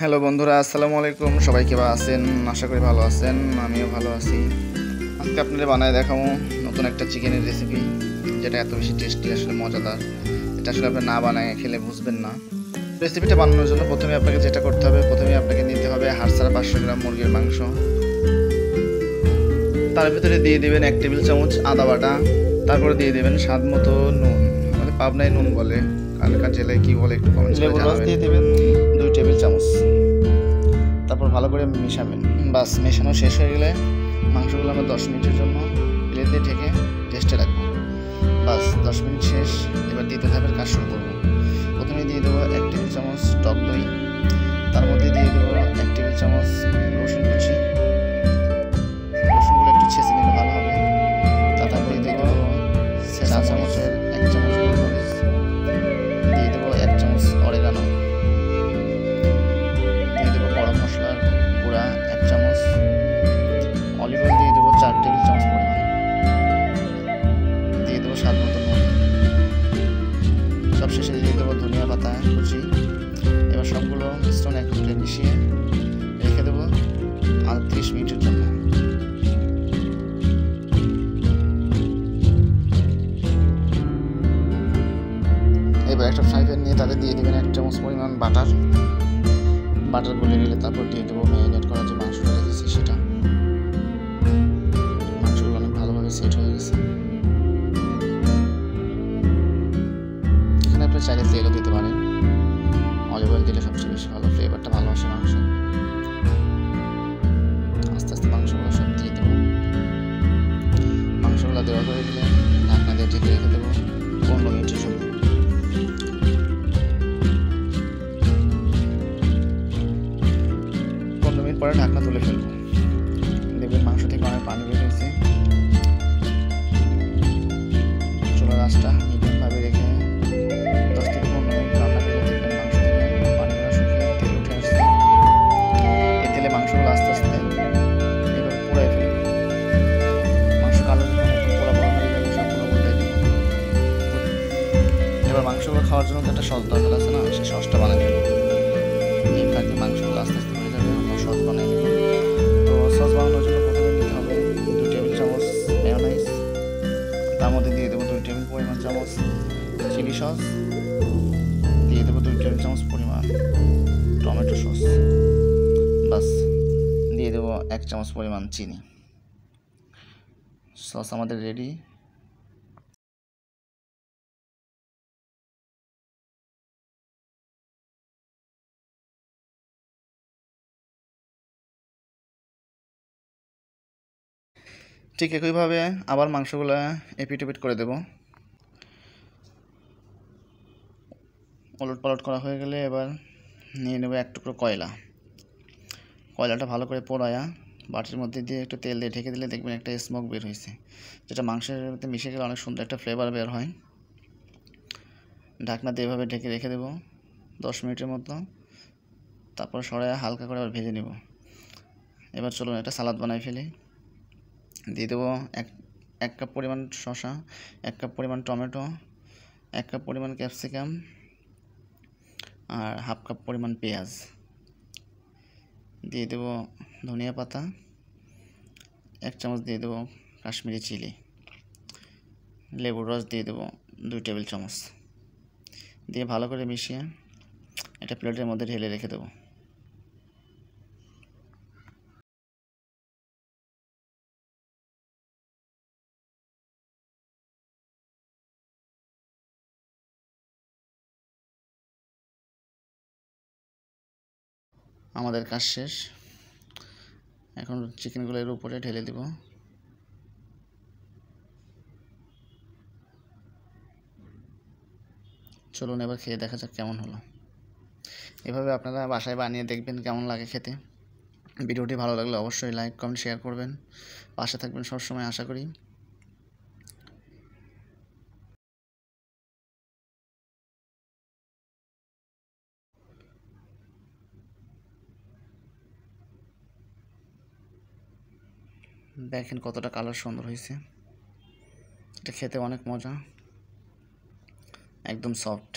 Hello বন্ধুরা, আসসালামু আলাইকুম। সবাই কেমন আছেন? আশা করি ভালো আছেন, আমিও ভালো আছি। আজকে আপনাদের বানায় দেখাবো নতুন একটা চিকেনের রেসিপি, যেটা এত বেশি টেস্টি, আসলে মজাদার। এটা আসলে আপনি না বানায় খেলে বুঝবেন না। রেসিপিটা বানানোর জন্য প্রথমে আপনাকে যেটা করতে হবে, প্রথমে আপনাকে নিতে হবে হাড় 500 গ্রাম মুরগির মাংস। তার ভিতরে দিয়ে দেবেন 1 টেবিল চামচ আদা বাটা। তারপরে দিয়ে দেবেন স্বাদ মতো নুন, আমাদের পাবনায় নুন বলে, কালকা জেলায় কি বলে একটু কমেন্টস করে জানাবেন। দিয়ে দেবেন 2 টেবিল চামচ। তারপর ভালো করে মিশাবেন। বাস, মেশানো শেষ হয়ে গেলে মাংসগুলো আমরা 10 মিনিটের জন্য প্লেট দিয়ে ঢেকে রেস্টে রাখবো। বাস, 10 মিনিট শেষ। এবার দ্বিতীয় ধাপের কাজ শুরু করবো। প্রথমে দিয়ে দেবো 1 টেবিল চামচ টক দই। তার মধ্যে দিয়ে দেবো 1 টেবিল চামচ রসুন কুচি। রসুনগুলো একটু ছেঁচে নিলে ভালো হবে। তারপরে দিয়ে দেবো 4 চামচের 1 চামচ গোলমরিচ। দিয়ে দেবো 1 চামচ অরিগানো। দিয়ে দেবো গরম মশলার গুঁড়া 1 চামচ। অলিভ অয়েল দিয়ে দেবো 4 টেবিল চামচ পরিমাণ। দিয়ে দেবো স্বাদ মতো নুন। সবশেষে দিয়ে দেবো ধনিয়া পাতা কুচি। এবার সবগুলো মিশ্রণ একত্রে মিশিয়ে রেখে দেবো আর 30 মিনিটের জন্য। এবার একটা ফ্রাই প্যান নিয়ে তাতে দিয়ে দেবেন 1 চামচ পরিমাণ বাটার। বাটার গলে গেলে তারপর দিয়ে দেবো ম্যারিনেট করা যে মাংসটা রেখেছি সেটা। মাংসগুলো অনেক ভালোভাবে সেট হয়ে গেছে। এখানে আপনি চাইলে তেলও দিতে পারেন। অলিভ অয়েল দিলে সবচেয়ে বেশি ভালো, ফ্লেভারটা ভালো আসে মাংসে। আস্তে আস্তে মাংসগুলো সব দিয়ে দেবো। মাংসগুলো দেওয়া হয়ে গেলে ঢাকনা দিয়ে ঢেকে রেখে দেবো 15 মিনিটের জন্য। 15 মিনিট পরে ঢাকনা তুলে ফেলবো। দেখবেন মাংস থেকে অনেক পানি বের হয়েছে। চুলার আঁচটা মিডিয়ামভাবে রেখে 10 থেকে 15 মিনিট রান্না করলে দেখবেন মাংস থেকে পানিগুলো শুকিয়ে তেল উঠে আসছে। এই তেলে মাংসগুলো আস্তে আস্তে এভাবে পোড়াই ফেলবো। মাংস কালো যখন একদম পোড়া পোড়া হয়ে যাবে সবগুলো উল্টাই দেবো। এবার মাংসগুলো খাওয়ার জন্য তো একটা সস দরকার আছে না, সেই সসটা বানিয়ে ফেলবো। এই ফাঁকে মাংসগুলো আস্তে আস্তে হয়ে যাবে, আমরা সস বানিয়ে নেব। তো সস বানানোর জন্য প্রথমে নিতে হবে 2 টেবিল চামচ মেয়োনাইজ। তার মধ্যে দিয়ে দেবো 2 টেবিল পরিমাণ চামচ চিলি সস। দিয়ে দেবো 2 টেবিল চামচ পরিমাণ টমেটো সস। বাস, দিয়ে দেবো 1 চামচ পরিমাণ চিনি। সস আমাদের রেডি। ঠিক একইভাবে আবার মাংসগুলো এপিট ওপিট করে দেবো। ওলট পালট করা হয়ে গেলে এবার নিয়ে নেবো 1 টুকরো কয়লা। কয়লাটা ভালো করে পোড়ায়া বাটির মধ্যে দিয়ে একটু তেল দিয়ে ঢেকে দিলে দেখবেন একটা স্মোক বের হয়েছে, যেটা মাংসের মধ্যে মিশে গেলে অনেক সুন্দর একটা ফ্লেভার বের হয়। ঢাকনা দিয়ে এভাবে ঢেকে রেখে দেবো 10 মিনিটের মতো। তারপর সরাইয়া হালকা করে আবার ভেজে নেব। এবার চলুন একটা সালাদ বানাই ফেলি। দিয়ে দেবো 1 কাপ পরিমাণ শসা, 1 কাপ পরিমাণ টমেটো, 1 কাপ পরিমাণ ক্যাপসিকাম আর হাফ কাপ পরিমাণ পেঁয়াজ। দিয়ে দেবো ধনিয়া পাতা, 1 চামচ দিয়ে দেবো কাশ্মীরি চিলি। লেবুর রস দিয়ে দেবো 2 টেবিল চামচ। দিয়ে ভালো করে মিশিয়ে একটা প্লেটের মধ্যে ঢেলে রেখে দেবো। আমাদের কাজ শেষ। এখন চিকেনগুলো এর উপরে ঢেলে দেব। চলুন এবার খেয়ে দেখা যাক কেমন হলো। এভাবে আপনারা বাসায় বানিয়ে দেখবেন কেমন লাগে খেতে। ভিডিওটি ভালো লাগলে অবশ্যই লাইক কমেন্ট শেয়ার করবেন। পাশে থাকবেন সবসময় আশা করি। দেখেন কতটা কালার সুন্দর হয়েছে। এটা খেতে অনেক মজা, একদম সফট।